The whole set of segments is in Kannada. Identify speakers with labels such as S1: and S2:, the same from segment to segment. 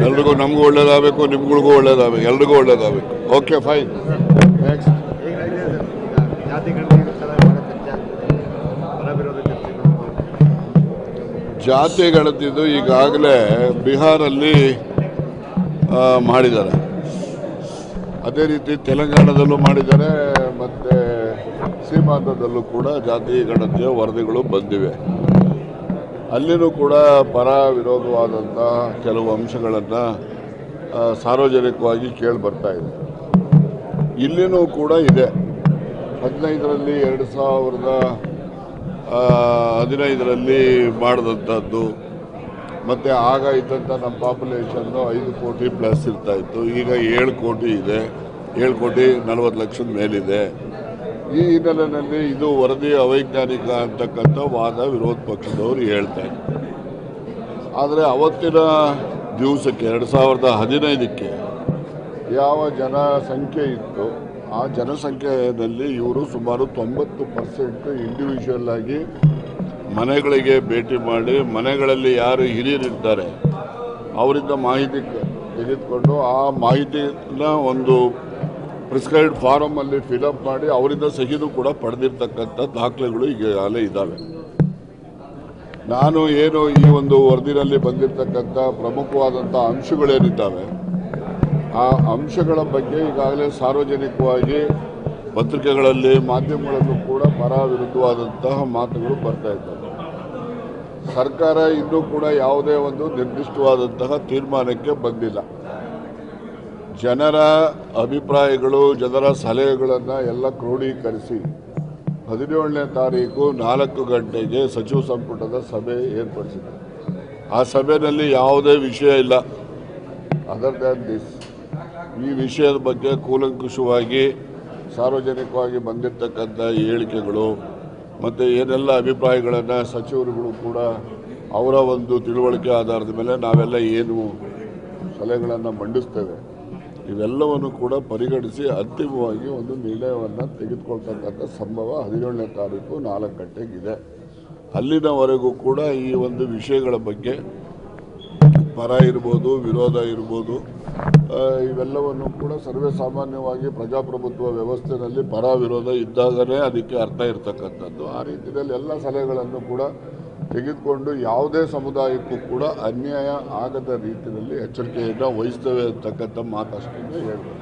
S1: ಎಲ್ರಿಗೂ ನಮಗೂ ಒಳ್ಳೇದಾಗಬೇಕು, ನಿಮ್ಗಳಿಗೂ ಒಳ್ಳೇದಾಗಬೇಕು, ಎಲ್ರಿಗೂ ಒಳ್ಳೇದಾಗಬೇಕು. Okay, fine. ನೆಕ್ಸ್ಟ್ ಜಾತಿ ಗಣತಿದು ಈಗಾಗಲೇ ಬಿಹಾರಲ್ಲಿ ಮಾಡಿದ್ದಾರೆ, ಅದೇ ರೀತಿ ತೆಲಂಗಾಣದಲ್ಲೂ ಮಾಡಿದ್ದಾರೆ, ಮತ್ತು ಸೀಮಾಂಧ್ರದಲ್ಲೂ ಕೂಡ ಜಾತಿ ಗಣತಿಯ ವರದಿಗಳು ಬಂದಿವೆ. ಅಲ್ಲಿನೂ ಕೂಡ ಪರ ವಿರೋಧವಾದಂಥ ಕೆಲವು ಅಂಶಗಳನ್ನು ಸಾರ್ವಜನಿಕವಾಗಿ ಕೇಳಿ ಬರ್ತಾ ಇದೆ. ಇಲ್ಲಿನೂ ಕೂಡ ಇದೆ. 15ರಲ್ಲಿ 2015ರಲ್ಲಿ ಮಾಡಿದಂಥದ್ದು, ಮತ್ತು ಆಗ ಇದ್ದಂಥ ನಮ್ಮ ಪಾಪ್ಯುಲೇಷನ್ನು 5 ಕೋಟಿ ಪ್ಲಸ್ ಇರ್ತಾಯಿತ್ತು. ಈಗ 7 ಕೋಟಿ ಇದೆ, 7,40,00,000 ಮೇಲಿದೆ. ಈ ಹಿನ್ನೆಲೆಯಲ್ಲಿ ಇದು ವರದಿ ಅವೈಜ್ಞಾನಿಕ ಅಂತಕ್ಕಂಥ ವಾದ ವಿರೋಧ ಪಕ್ಷದವರು ಹೇಳ್ತಾರೆ. ಆದರೆ ಅವತ್ತಿನ ದಿವಸಕ್ಕೆ 2015ಕ್ಕೆ ಯಾವ ಜನಸಂಖ್ಯೆ ಇತ್ತು ಆ ಜನಸಂಖ್ಯೆಯಲ್ಲಿ ಇವರು ಸುಮಾರು 90% ಇಂಡಿವಿಜುವಲ್ ಆಗಿ ಮನೆಗಳಿಗೆ ಭೇಟಿ ಮಾಡಿ, ಮನೆಗಳಲ್ಲಿ ಯಾರು ಹಿರಿಯರಿರ್ತಾರೆ ಅವರಿಂದ ಮಾಹಿತಿ ತೆಗೆದುಕೊಂಡು ಆ ಮಾಹಿತಿನ ಒಂದು ಪ್ರಿಸ್ಕ್ರೈಬ್ಡ್ ಫಾರಮಲ್ಲಿ ಫಿಲಪ್ ಮಾಡಿ ಅವರಿಂದ ಸಹಿನೂ ಕೂಡ ಪಡೆದಿರ್ತಕ್ಕಂಥ ದಾಖಲೆಗಳು ಈಗಾಗಲೇ ಇದ್ದಾವೆ. ನಾನು ಏನು ಈ ಒಂದು ವರದಿನಲ್ಲಿ ಬಂದಿರತಕ್ಕಂಥ ಪ್ರಮುಖವಾದಂಥ ಅಂಶಗಳೇನಿದ್ದಾವೆ ಆ ಅಂಶಗಳ ಬಗ್ಗೆ ಈಗಾಗಲೇ ಸಾರ್ವಜನಿಕವಾಗಿ ಪತ್ರಿಕೆಗಳಲ್ಲಿ, ಮಾಧ್ಯಮಗಳಲ್ಲೂ ಕೂಡ ಪರ ವಿರುದ್ಧವಾದಂತಹ ಮಾತುಗಳು ಬರ್ತಾ ಇದ್ದಾವೆ. ಸರ್ಕಾರ ಇನ್ನೂ ಕೂಡ ಯಾವುದೇ ಒಂದು ನಿರ್ದಿಷ್ಟವಾದಂತಹ ತೀರ್ಮಾನಕ್ಕೆ ಬಂದಿಲ್ಲ. ಜನರ ಅಭಿಪ್ರಾಯಗಳು, ಜನರ ಸಲಹೆಗಳನ್ನು ಎಲ್ಲ ಕ್ರೋಢೀಕರಿಸಿ 17ನೇ ತಾರೀಕು 4 ಗಂಟೆಗೆ ಸಚಿವ ಸಂಪುಟದ ಸಭೆ ಏರ್ಪಡಿಸಿದೆ. ಆ ಸಭೆಯಲ್ಲಿ ಯಾವುದೇ ವಿಷಯ ಇಲ್ಲ ಅದರ್ ದ್ಯಾನ್ ದಿಸ್. ಈ ವಿಷಯದ ಬಗ್ಗೆ ಕೂಲಂಕುಷವಾಗಿ ಸಾರ್ವಜನಿಕವಾಗಿ ಬಂದಿರತಕ್ಕಂಥ ಹೇಳಿಕೆಗಳು ಮತ್ತು ಏನೆಲ್ಲ ಅಭಿಪ್ರಾಯಗಳನ್ನು ಸಚಿವರುಗಳು ಕೂಡ ಅವರ ಒಂದು ತಿಳುವಳಿಕೆ ಆಧಾರದ ಮೇಲೆ ನಾವೆಲ್ಲ ಏನು ಸಲಹೆಗಳನ್ನು ಮಂಡಿಸ್ತೇವೆ ಇವೆಲ್ಲವನ್ನು ಕೂಡ ಪರಿಗಣಿಸಿ ಅಂತಿಮವಾಗಿ ಒಂದು ನಿರ್ಣಯವನ್ನು ತೆಗೆದುಕೊಳ್ತಕ್ಕಂಥ ಸಂಭವ 17ನೇ ತಾರೀಕು 4 ಗಂಟೆಗಿದೆ. ಅಲ್ಲಿನವರೆಗೂ ಕೂಡ ಈ ಒಂದು ವಿಷಯಗಳ ಬಗ್ಗೆ ಪರ ಇರ್ಬೋದು, ವಿರೋಧ ಇರ್ಬೋದು, ಇವೆಲ್ಲವನ್ನು ಕೂಡ ಸರ್ವೇ ಸಾಮಾನ್ಯವಾಗಿ ಪ್ರಜಾಪ್ರಭುತ್ವ ವ್ಯವಸ್ಥೆಯಲ್ಲಿ ಪರ ವಿರೋಧ ಇದ್ದಾಗಲೇ ಅದಕ್ಕೆ ಅರ್ಥ ಇರತಕ್ಕಂಥದ್ದು. ಆ ರೀತಿಯಲ್ಲಿ ಎಲ್ಲ ಸಲಹೆಗಳನ್ನು ಕೂಡ ತೆಗೆದುಕೊಂಡು ಯಾವುದೇ ಸಮುದಾಯಕ್ಕೂ ಕೂಡ ಅನ್ಯಾಯ ಆಗದ ರೀತಿಯಲ್ಲಿ ಎಚ್ಚರಿಕೆಯನ್ನು ವಹಿಸ್ತೇವೆ ಅಂತಕ್ಕಂಥ ಮಾತಷ್ಟೇ ಹೇಳ್ಬೋದು.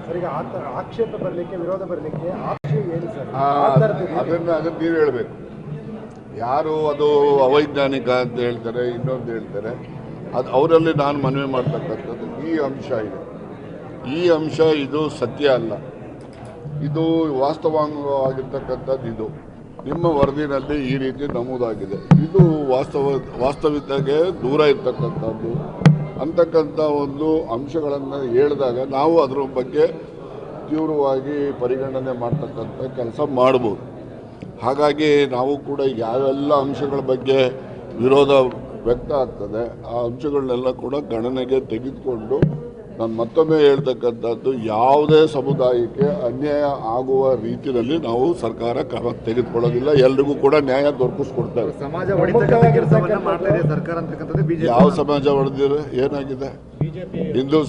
S1: ಅದನ್ನು ನೀವು ಹೇಳಬೇಕು. ಯಾರು ಅದು ಅವೈಜ್ಞಾನಿಕ ಅಂತ ಹೇಳ್ತಾರೆ, ಇನ್ನೊಂದು ಹೇಳ್ತಾರೆ, ಅದು ಅವರಲ್ಲಿ ನಾನು ಮನವಿ ಮಾಡ್ತಕ್ಕಂಥದ್ದು ಈ ಅಂಶ ಇದೆ. ಈ ಅಂಶ ಇದು ಸತ್ಯ ಅಲ್ಲ, ಇದು ವಾಸ್ತವವಾಗಿರ್ತಕ್ಕಂಥದ್ದು. ಇದು ನಿಮ್ಮ ವರದಿನಲ್ಲಿ ಈ ರೀತಿ ನಮೂದಾಗಿದೆ, ಇದು ವಾಸ್ತವಿಕತೆಗೆ ದೂರ ಇರ್ತಕ್ಕಂಥದ್ದು ಅಂತಕ್ಕಂಥ ಒಂದು ಅಂಶಗಳನ್ನು ಹೇಳಿದಾಗ ನಾವು ಅದರ ಬಗ್ಗೆ ತೀವ್ರವಾಗಿ ಪರಿಗಣನೆ ಮಾಡ್ತಕ್ಕಂಥ ಕೆಲಸ ಮಾಡ್ಬೋದು. ಹಾಗಾಗಿ ನಾವು ಕೂಡ ಯಾವೆಲ್ಲ ಅಂಶಗಳ ಬಗ್ಗೆ ವಿರೋಧ ವ್ಯಕ್ತ ಆಗ್ತದೆ ಆ ಅಂಶಗಳನ್ನೆಲ್ಲ ಕೂಡ ಗಣನೆಗೆ ತೆಗೆದುಕೊಂಡು ನಾನು ಮತ್ತೊಮ್ಮೆ ಹೇಳ್ತಕ್ಕಂಥದ್ದು ಯಾವುದೇ ಸಮುದಾಯಕ್ಕೆ ಅನ್ಯಾಯ ಆಗುವ ರೀತಿಯಲ್ಲಿ ನಾವು ಸರ್ಕಾರ ಕ್ರಮ ತೆಗೆದುಕೊಳ್ಳೋದಿಲ್ಲ. ಎಲ್ರಿಗೂ ಕೂಡ ನ್ಯಾಯ ದೊರಕಿಸ್ಕೊಡ್ತೇವೆ. ಯಾವ ಸಮಾಜ ಹೊಡೆದಿರೋ ಏನಾಗಿದೆ? ಹಿಂದೂ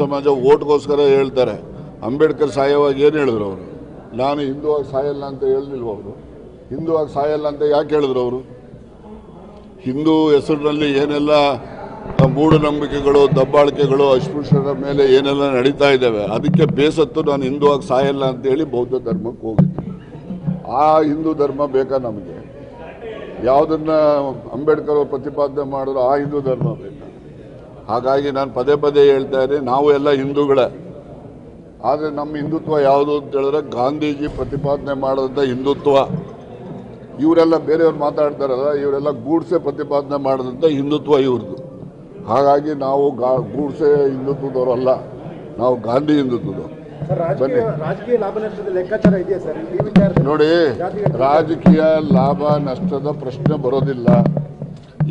S1: ಸಮಾಜ ಓಟ್ಗೋಸ್ಕರ ಹೇಳ್ತಾರೆ. ಅಂಬೇಡ್ಕರ್ ಸಾಯವಾಗಿ ಏನು ಹೇಳಿದ್ರು ಅವರು? ನಾನು ಹಿಂದೂವಾಗಿ ಸಾಯಲ್ಲ ಅಂತ ಹೇಳಿಲ್ವ ಅವರು? ಹಿಂದೂವಾಗಿ ಸಾಯಲ್ಲ ಅಂತ ಯಾಕೆ ಹೇಳಿದ್ರು ಅವರು? ಹಿಂದೂ ಹೆಸರಿನಲ್ಲಿ ಏನೆಲ್ಲ ಮೂಢನಂಬಿಕೆಗಳು, ದಬ್ಬಾಳಿಕೆಗಳು, ಅಸ್ಪೃಶ್ಯರ ಮೇಲೆ ಏನೆಲ್ಲ ನಡೀತಾ ಇದ್ದಾವೆ ಅದಕ್ಕೆ ಬೇಸತ್ತು ನಾನು ಹಿಂದೂವಾಗಿ ಸಾಯಲ್ಲ ಅಂತೇಳಿ ಬೌದ್ಧ ಧರ್ಮಕ್ಕೆ ಹೋಗಿದ್ದೆ. ಆ ಹಿಂದೂ ಧರ್ಮ ಬೇಕಾ ನಮಗೆ? ಯಾವುದನ್ನು ಅಂಬೇಡ್ಕರ್ ಪ್ರತಿಪಾದನೆ ಮಾಡಿದ್ರು ಆ ಹಿಂದೂ ಧರ್ಮ ಬೇಕಾ? ಹಾಗಾಗಿ ನಾನು ಪದೇ ಹೇಳ್ತಾ ಇದ್ದೀನಿ, ನಾವು ಎಲ್ಲ ಹಿಂದೂಗಳೇ. ಆದರೆ ನಮ್ಮ ಹಿಂದುತ್ವ ಯಾವುದು ಅಂತ ಹೇಳಿದ್ರೆ ಗಾಂಧೀಜಿ ಪ್ರತಿಪಾದನೆ ಮಾಡಿದಂಥ ಹಿಂದುತ್ವ. ಇವರೆಲ್ಲ ಬೇರೆಯವ್ರು ಮಾತಾಡ್ತಾರಲ್ಲ, ಇವರೆಲ್ಲ ಗೂಡ್ಸೆ ಪ್ರತಿಪಾದನೆ ಮಾಡಿದಂಥ ಹಿಂದುತ್ವ ಇವ್ರದ್ದು. ಹಾಗಾಗಿ ನಾವು ಗೂಡ್ಸೆ ಹಿಂದುತ್ವದವರಲ್ಲ, ನಾವು ಗಾಂಧಿ ಹಿಂದುತ್ವದವರು. ಬನ್ನಿ ನೋಡಿ, ರಾಜಕೀಯ ಲಾಭ ನಷ್ಟದ ಪ್ರಶ್ನೆ ಬರೋದಿಲ್ಲ.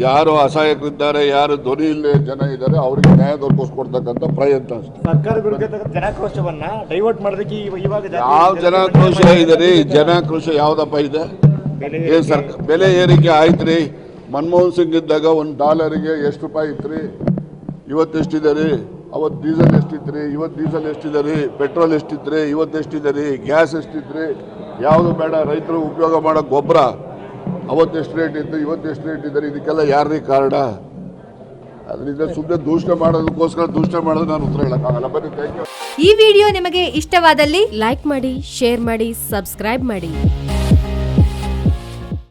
S1: ಯಾರು ಅಸಹಾಯಕರಿದ್ದಾರೆ, ಯಾರು ಧ್ವನಿ ಇಲ್ಲೇ ಜನ ಇದ್ದಾರೆ ಅವ್ರಿಗೆ ನ್ಯಾಯ ದೊರಕಿಸ್ಕೊಡ್ತಕ್ಕಂಥ ಪ್ರಯತ್ನ ಅಷ್ಟೇ.
S2: ಜನಾಕ್ರೋಶವನ್ನ ಡೈವರ್ಟ್ ಮಾಡೋದಕ್ಕೆ
S1: ಯಾವ ಜನಾಕ್ರೋಶ ಇದೆ ರೀ? ಜನಾಕ್ರೋಶ ಯಾವ್ದಪ್ಪ ಇದೆ? ಬೆಲೆ ಏರಿಕೆ ಆಯ್ತು ರೀ. ಮನಮೋಹನ್ ಸಿಂಗ್ ಇದ್ದಾಗ $1 ಎಷ್ಟು ರೂಪಾಯಿ ಇತ್ತು ರೀ? ಇವತ್ತು ಎಷ್ಟಿದೆ ರೀ, ಅವತ್ತು ಡೀಸೆಲ್ ಎಷ್ಟಿತ್ತು ರೀ, ಇವತ್ತು ಡೀಸೆಲ್ ಎಷ್ಟಿದೆ ರೀ, ಪೆಟ್ರೋಲ್ ಎಷ್ಟಿತ್ತು ರೀ, ಇವತ್ತು ಎಷ್ಟಿದೆ ರೀ, ಗ್ಯಾಸ್ ಎಷ್ಟಿತ್ತು ರೀ, ಯಾವುದು ಬೇಡ ರೈತರು ಉಪಯೋಗ ಮಾಡೋ ಗೊಬ್ಬರ ಅವತ್ತು ಎಷ್ಟು ರೇಟ್ ಇತ್ತು, ಇವತ್ತು ಎಷ್ಟು ರೇಟ್ ಇದ್ದಾರೆ, ಇದಕ್ಕೆಲ್ಲ ಯಾರ್ರೀ ಕಾರಣ? ಅದರಿಂದ ಸುಮ್ಮನೆ ದೂಷಣೆ ಮಾಡೋದಕ್ಕೋಸ್ಕರ ದೂಷಣೆ ಮಾಡೋದು ನಾನು ಉತ್ತರ ಹೇಳೋಕ್ಕಾಗಲ್ಲ. ಬನ್ನಿ, ಥ್ಯಾಂಕ್ ಯು.
S3: ಈ ವಿಡಿಯೋ ನಿಮಗೆ ಇಷ್ಟವಾದಲ್ಲಿ ಲೈಕ್ ಮಾಡಿ, ಶೇರ್ ಮಾಡಿ, ಸಬ್ಸ್ಕ್ರೈಬ್ ಮಾಡಿ.